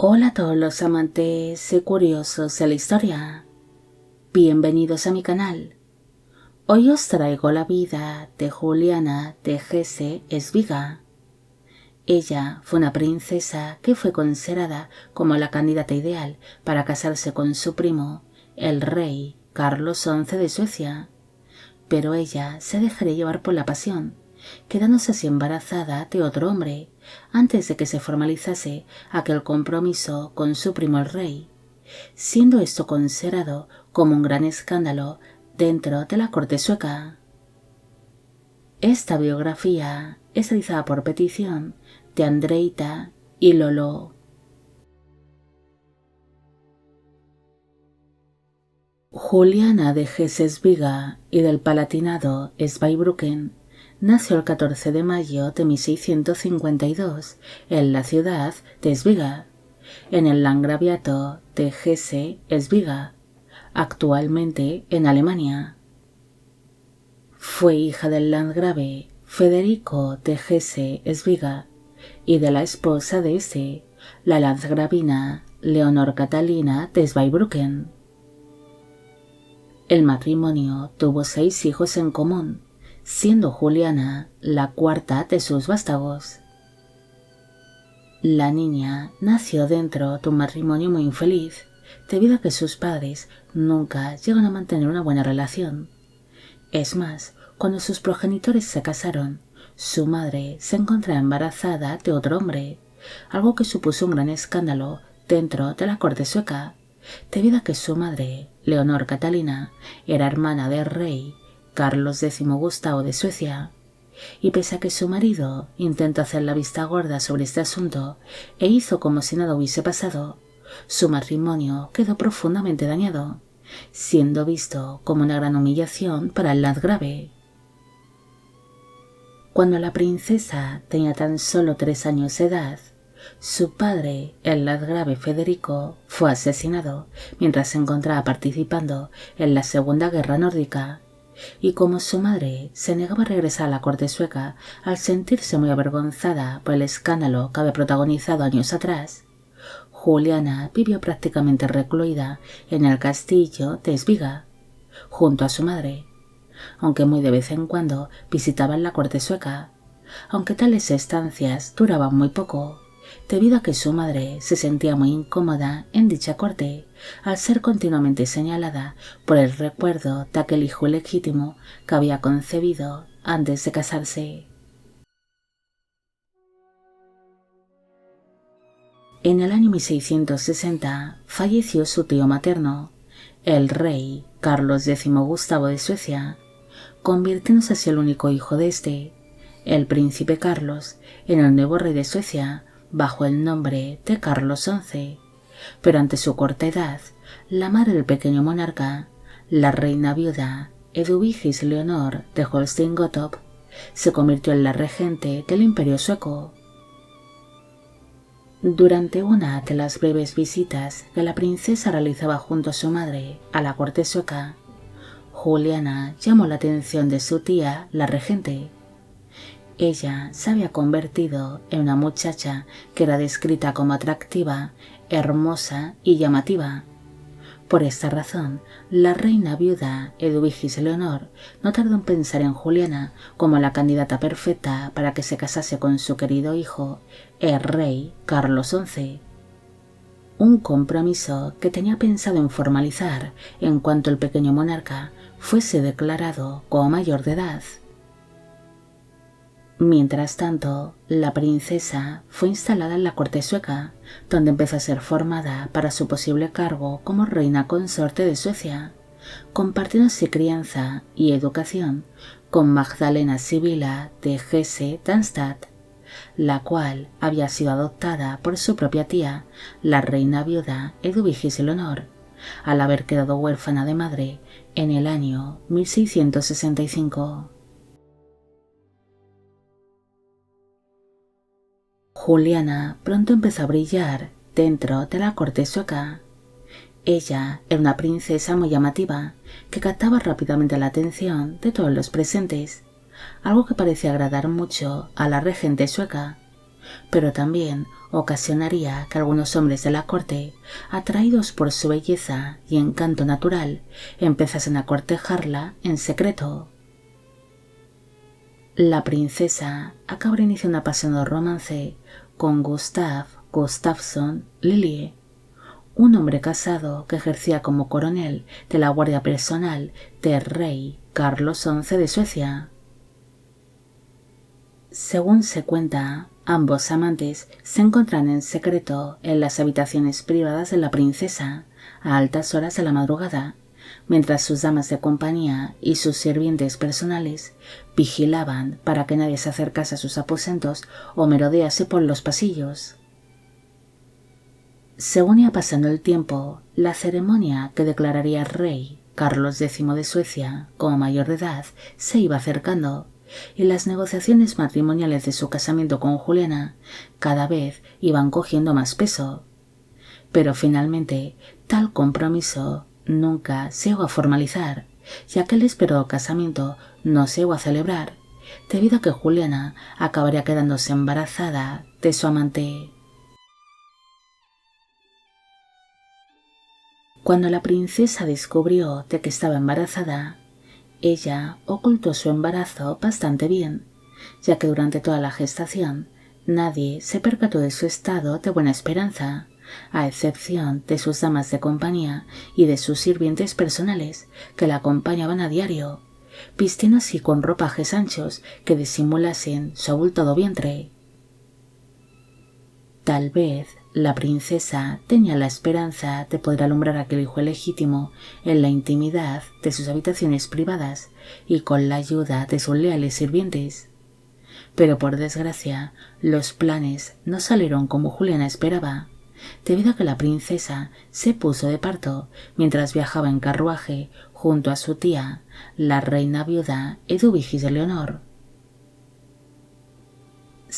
Hola a todos los amantes y curiosos de la historia. Bienvenidos a mi canal. Hoy os traigo la vida de Juliana de Hesse-Eschwiga. Ella fue una princesa que fue considerada como la candidata ideal para casarse con su primo, el rey Carlos XI de Suecia. Pero ella se dejaría llevar por la pasión, quedándose así embarazada de otro hombre, antes de que se formalizase aquel compromiso con su primo el rey, siendo esto considerado como un gran escándalo dentro de la corte sueca. Esta biografía es realizada por petición de Andreita y Lolo. Juliana de Hesse-Eschwiga y del Palatinado Zweibrücken nació el 14 de mayo de 1652 en la ciudad de Eschwiga, en el landgraviato de Hesse-Eschwiga, actualmente en Alemania. Fue hija del landgrave Federico de Hesse-Eschwiga y de la esposa de este, la landgravina Leonor Catalina de Zweibrücken. El matrimonio tuvo 6 hijos en común, siendo Juliana la cuarta de sus vástagos. La niña nació dentro de un matrimonio muy infeliz, debido a que sus padres nunca llegaron a mantener una buena relación. Es más, cuando sus progenitores se casaron, su madre se encontraba embarazada de otro hombre, algo que supuso un gran escándalo dentro de la corte sueca, debido a que su madre, Leonor Catalina, era hermana del rey Carlos X Gustavo de Suecia, y pese a que su marido intentó hacer la vista gorda sobre este asunto e hizo como si nada hubiese pasado, su matrimonio quedó profundamente dañado, siendo visto como una gran humillación para el landgrave. Cuando la princesa tenía tan solo 3 años de edad, su padre, el landgrave Federico, fue asesinado mientras se encontraba participando en la Segunda Guerra Nórdica, y como su madre se negaba a regresar a la corte sueca al sentirse muy avergonzada por el escándalo que había protagonizado años atrás, Juliana vivió prácticamente recluida en el castillo de Eschwiga, junto a su madre, aunque muy de vez en cuando visitaban la corte sueca, aunque tales estancias duraban muy poco, debido a que su madre se sentía muy incómoda en dicha corte, al ser continuamente señalada por el recuerdo de aquel hijo ilegítimo que había concebido antes de casarse. En el año 1660 falleció su tío materno, el rey Carlos X Gustavo de Suecia, convirtiéndose así el único hijo de este, el príncipe Carlos, en el nuevo rey de Suecia, bajo el nombre de Carlos XI, pero ante su corta edad, la madre del pequeño monarca, la reina viuda Eduvigis Leonor de Holstein-Gottorp, se convirtió en la regente del imperio sueco. Durante una de las breves visitas que la princesa realizaba junto a su madre a la corte sueca, Juliana llamó la atención de su tía, la regente. Ella se había convertido en una muchacha que era descrita como atractiva, hermosa y llamativa. Por esta razón, la reina viuda Eduvigis Leonor no tardó en pensar en Juliana como la candidata perfecta para que se casase con su querido hijo, el rey Carlos XI. Un compromiso que tenía pensado en formalizar en cuanto el pequeño monarca fuese declarado como mayor de edad. Mientras tanto, la princesa fue instalada en la corte sueca, donde empezó a ser formada para su posible cargo como reina consorte de Suecia, compartiendo así crianza y educación con Magdalena Sibila de Hesse-Darmstadt, la cual había sido adoptada por su propia tía, la reina viuda Eduvigis Leonor, al haber quedado huérfana de madre en el año 1665. Juliana pronto empezó a brillar dentro de la corte sueca. Ella era una princesa muy llamativa, que captaba rápidamente la atención de todos los presentes, algo que parecía agradar mucho a la regente sueca, pero también ocasionaría que algunos hombres de la corte, atraídos por su belleza y encanto natural, empezasen a cortejarla en secreto. La princesa acaba de iniciar un apasionado romance con Gustav Gustafsson Lilie, un hombre casado que ejercía como coronel de la guardia personal del rey Carlos XI de Suecia. Según se cuenta, ambos amantes se encuentran en secreto en las habitaciones privadas de la princesa a altas horas de la madrugada, mientras sus damas de compañía y sus sirvientes personales vigilaban para que nadie se acercase a sus aposentos o merodease por los pasillos. Según iba pasando el tiempo, la ceremonia que declararía rey Carlos X de Suecia como mayor de edad se iba acercando, y las negociaciones matrimoniales de su casamiento con Juliana cada vez iban cogiendo más peso. Pero finalmente tal compromiso nunca se llegó a formalizar, ya que el esperado casamiento no se llegó a celebrar, debido a que Juliana acabaría quedándose embarazada de su amante. Cuando la princesa descubrió de que estaba embarazada, ella ocultó su embarazo bastante bien, ya que durante toda la gestación nadie se percató de su estado de buena esperanza, a excepción de sus damas de compañía y de sus sirvientes personales que la acompañaban a diario, vistiendo así con ropajes anchos que disimulasen su abultado vientre. Tal vez la princesa tenía la esperanza de poder alumbrar a aquel hijo legítimo en la intimidad de sus habitaciones privadas y con la ayuda de sus leales sirvientes. Pero por desgracia, los planes no salieron como Juliana esperaba, debido a que la princesa se puso de parto mientras viajaba en carruaje junto a su tía, la reina viuda Eduvigis Leonor.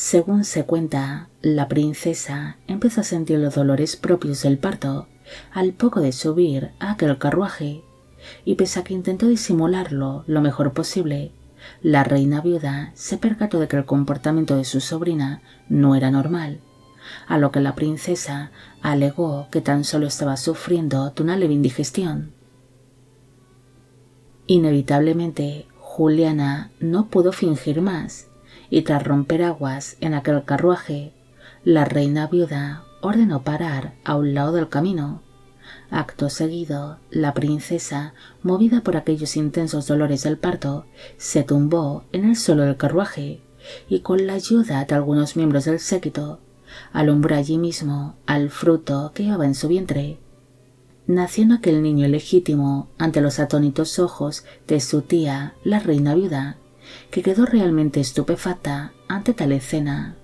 Según se cuenta, la princesa empezó a sentir los dolores propios del parto al poco de subir a aquel carruaje, y pese a que intentó disimularlo lo mejor posible, la reina viuda se percató de que el comportamiento de su sobrina no era normal, a lo que la princesa alegó que tan solo estaba sufriendo de una leve indigestión. Inevitablemente, Juliana no pudo fingir más, y tras romper aguas en aquel carruaje, la reina viuda ordenó parar a un lado del camino. Acto seguido, la princesa, movida por aquellos intensos dolores del parto, se tumbó en el suelo del carruaje y con la ayuda de algunos miembros del séquito, alumbró allí mismo al fruto que llevaba en su vientre, naciendo aquel niño legítimo ante los atónitos ojos de su tía, la reina viuda, que quedó realmente estupefacta ante tal escena.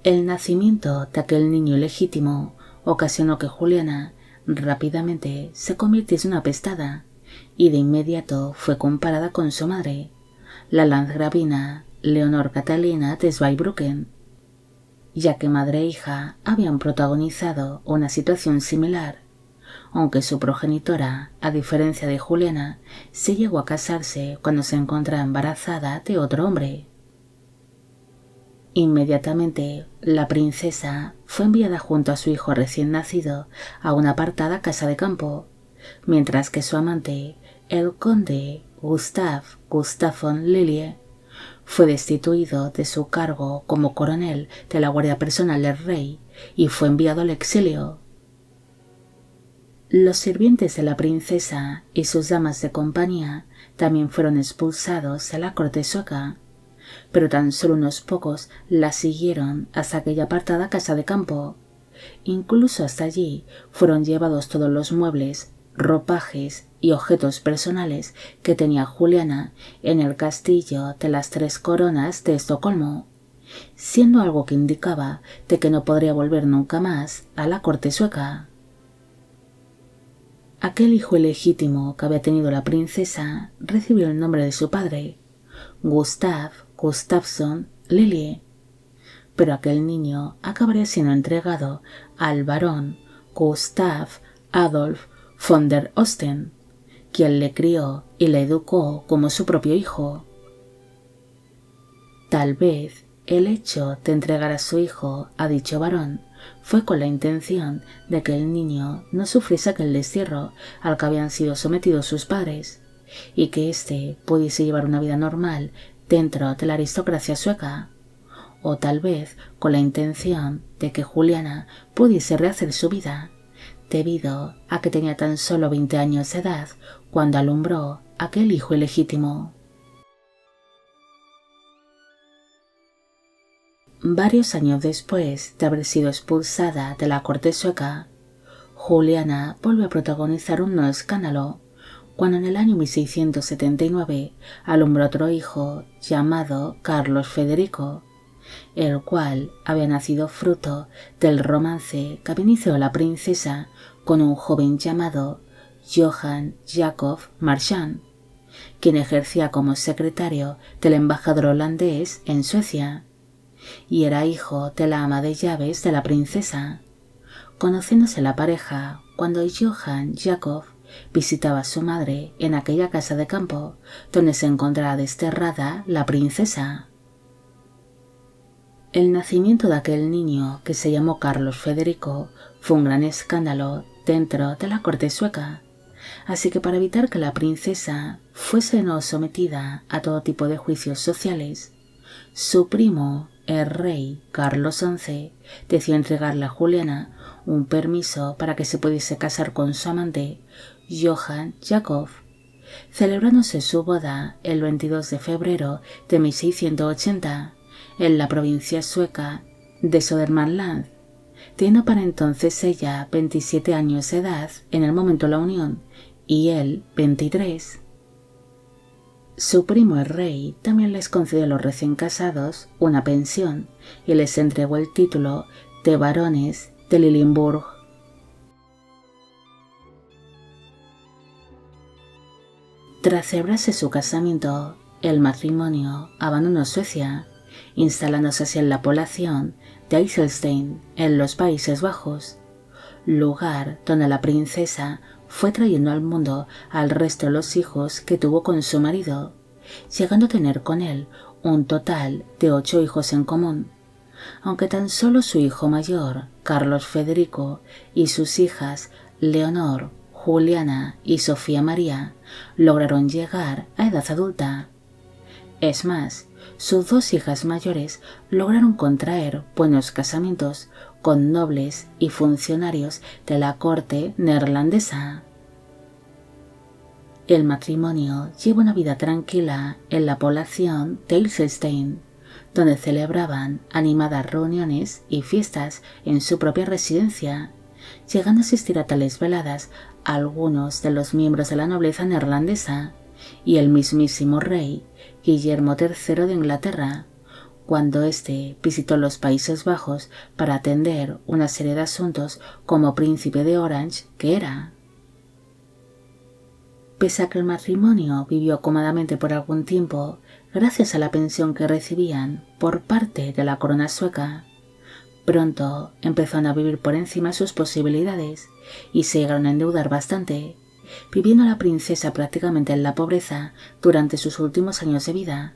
El nacimiento de aquel niño legítimo ocasionó que Juliana rápidamente se convirtiese en una apestada, y de inmediato fue comparada con su madre, la landgravina Leonor Catalina de Zweibrücken, ya que madre e hija habían protagonizado una situación similar, aunque su progenitora, a diferencia de Juliana, se llegó a casarse cuando se encontraba embarazada de otro hombre. Inmediatamente, la princesa fue enviada junto a su hijo recién nacido a una apartada casa de campo, mientras que su amante, el conde Gustav Gustafsson Lilie, fue destituido de su cargo como coronel de la guardia personal del rey y fue enviado al exilio. Los sirvientes de la princesa y sus damas de compañía también fueron expulsados de la corte sueca, pero tan solo unos pocos la siguieron hasta aquella apartada casa de campo. Incluso hasta allí fueron llevados todos los muebles, ropajes y objetos personales que tenía Juliana en el castillo de las Tres Coronas de Estocolmo, siendo algo que indicaba de que no podría volver nunca más a la corte sueca. Aquel hijo ilegítimo que había tenido la princesa recibió el nombre de su padre, Gustav Gustafsson Lilie, pero aquel niño acabaría siendo entregado al barón Gustav Adolf von der Osten, quien le crió y le educó como su propio hijo. Tal vez el hecho de entregar a su hijo a dicho varón fue con la intención de que el niño no sufriese aquel destierro al que habían sido sometidos sus padres, y que éste pudiese llevar una vida normal dentro de la aristocracia sueca, o tal vez con la intención de que Juliana pudiese rehacer su vida, debido a que tenía tan solo 20 años de edad cuando alumbró aquel hijo ilegítimo. Varios años después de haber sido expulsada de la corte sueca, Juliana volvió a protagonizar un nuevo escándalo cuando en el año 1679 alumbró otro hijo llamado Carlos Federico, el cual había nacido fruto del romance que había iniciado la princesa con un joven llamado Johan Jacob Marchand, quien ejercía como secretario del embajador holandés en Suecia, y era hijo de la ama de llaves de la princesa. Conociéndose la pareja cuando Johan Jacob visitaba a su madre en aquella casa de campo donde se encontraba desterrada la princesa. El nacimiento de aquel niño, que se llamó Carlos Federico, fue un gran escándalo dentro de la corte sueca, así que para evitar que la princesa fuese no sometida a todo tipo de juicios sociales, su primo, el rey Carlos XI, decidió entregarle a Juliana un permiso para que se pudiese casar con su amante, Johan Jacob, celebrándose su boda el 22 de febrero de 1680 en la provincia sueca de Södermanland, teniendo para entonces ella 27 años de edad en el momento de la unión y él 23. Su primo el rey también les concedió a los recién casados una pensión y les entregó el título de barones de Lilienburg. Tras celebrarse su casamiento, el matrimonio abandonó Suecia, instalándose así en la población de Eiselstein, en los Países Bajos, lugar donde la princesa fue trayendo al mundo al resto de los hijos que tuvo con su marido, llegando a tener con él un total de 8 hijos en común, aunque tan solo su hijo mayor, Carlos Federico, y sus hijas Leonor, Juliana y Sofía María lograron llegar a edad adulta. Es más, sus 2 hijas mayores lograron contraer buenos casamientos con nobles y funcionarios de la corte neerlandesa. El matrimonio lleva una vida tranquila en la población de Eiselstein, donde celebraban animadas reuniones y fiestas en su propia residencia, llegando a asistir a tales veladas a algunos de los miembros de la nobleza neerlandesa y el mismísimo rey Guillermo III de Inglaterra, cuando éste visitó los Países Bajos para atender una serie de asuntos como príncipe de Orange que era. Pese a que el matrimonio vivió cómodamente por algún tiempo, gracias a la pensión que recibían por parte de la corona sueca, pronto empezaron a vivir por encima de sus posibilidades y se llegaron a endeudar bastante, viviendo la princesa prácticamente en la pobreza durante sus últimos años de vida,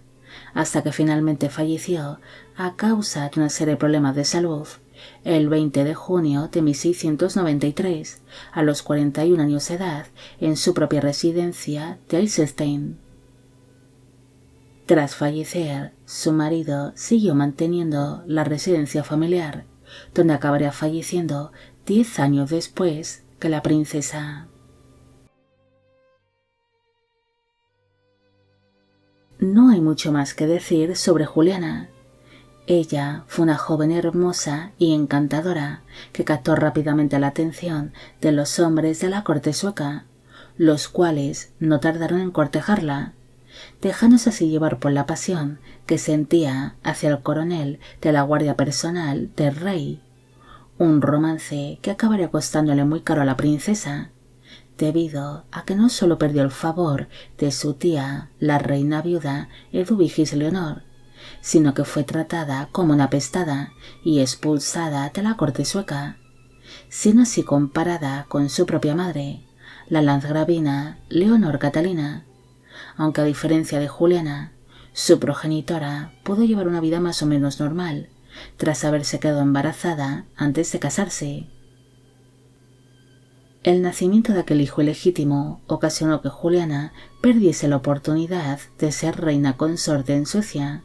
hasta que finalmente falleció a causa de una serie de problemas de salud el 20 de junio de 1693, a los 41 años de edad, en su propia residencia de Eiselstein. Tras fallecer, su marido siguió manteniendo la residencia familiar, donde acabaría falleciendo 10 años después que la princesa. No hay mucho más que decir sobre Juliana. Ella fue una joven hermosa y encantadora que captó rápidamente la atención de los hombres de la corte sueca, los cuales no tardaron en cortejarla, dejándose así llevar por la pasión que sentía hacia el coronel de la guardia personal del rey, un romance que acabaría costándole muy caro a la princesa, debido a que no solo perdió el favor de su tía, la reina viuda Eduvigis Leonor, sino que fue tratada como una apestada y expulsada de la corte sueca, siendo así comparada con su propia madre, la landgravina Leonor Catalina, aunque a diferencia de Juliana, Su progenitora pudo llevar una vida más o menos normal, tras haberse quedado embarazada antes de casarse. El nacimiento de aquel hijo ilegítimo ocasionó que Juliana perdiese la oportunidad de ser reina consorte en Suecia,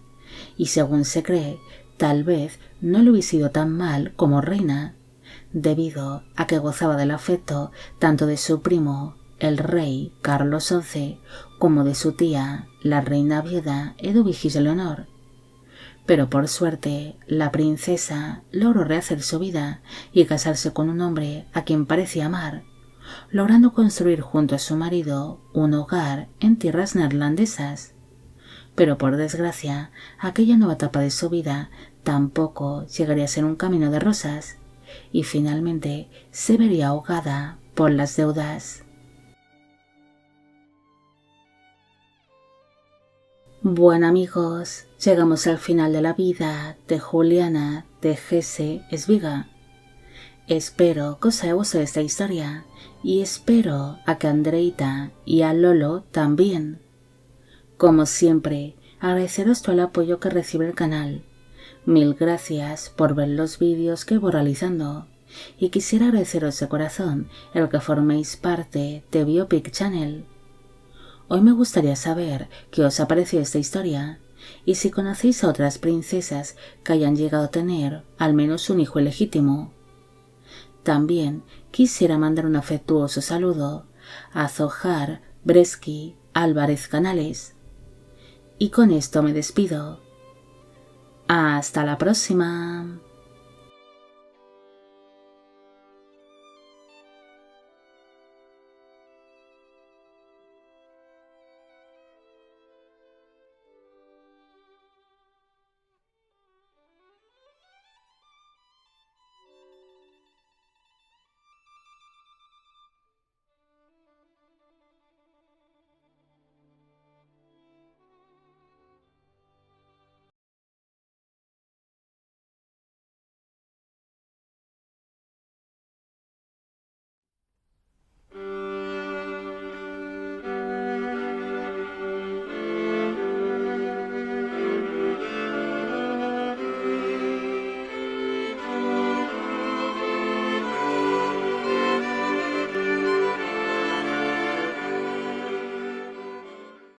y según se cree, tal vez no le hubiese ido tan mal como reina, debido a que gozaba del afecto tanto de su primo, el rey Carlos XI, como de su tía, la reina viuda Eduvigis Leonor. Pero por suerte, la princesa logró rehacer su vida y casarse con un hombre a quien parecía amar, logrando construir junto a su marido un hogar en tierras neerlandesas. Pero por desgracia, aquella nueva etapa de su vida tampoco llegaría a ser un camino de rosas, y finalmente se vería ahogada por las deudas. Bueno amigos, llegamos al final de la vida de Juliana de Hesse-Eschwege. Espero que os haya gustado esta historia y espero a que Andreita y a Lolo también. Como siempre, agradeceros todo el apoyo que recibe el canal. Mil gracias por ver los vídeos que voy realizando y quisiera agradeceros de corazón el que forméis parte de Biopic Channel. Hoy me gustaría saber qué os ha parecido esta historia y si conocéis a otras princesas que hayan llegado a tener al menos un hijo ilegítimo. También quisiera mandar un afectuoso saludo a Zohar Bresky Álvarez Canales. Y con esto me despido. Hasta la próxima.